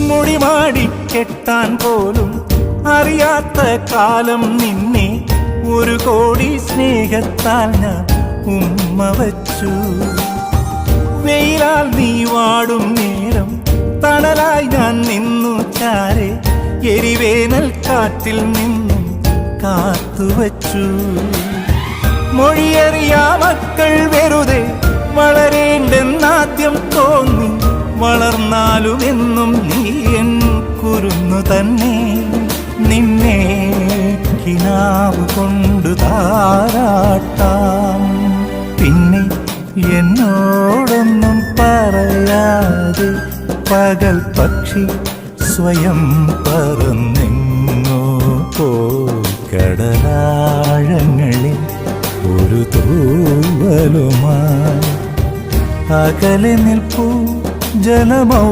മുടിമാടി കെട്ടാൻ പോലും അറിയാത്ത കാലം നിന്നെ ഒരു കോടി സ്നേഹത്താൽ ഞാൻ ഉമ്മ വച്ചു. വെയിലാൽ നീ വാടും നേരം തണലായി ഞാൻ നിന്നു ചാരെ എരിവേനൽ കാറ്റിൽ നിന്നും കാത്തുവച്ചു. മൊഴിയറിയാ മക്കൾ വെറുതെ വളരേണ്ടെന്നാദ്യം തോന്നി, വളർന്നാലും എന്നും നീ എൻ കുരുന്നു തന്നെ. നിന്നെ കിനാവ് കൊണ്ടു താരാട്ടാം, പിന്നെ എന്നോടൊന്നും പറയാതെ പകൽ പക്ഷി സ്വയം പറന്നെങ്ങോ പോയി കടലാഴങ്ങളിൽ ഒരു തൂവലുമായി. അകലെ നിൽപ്പൂ ജലമൗ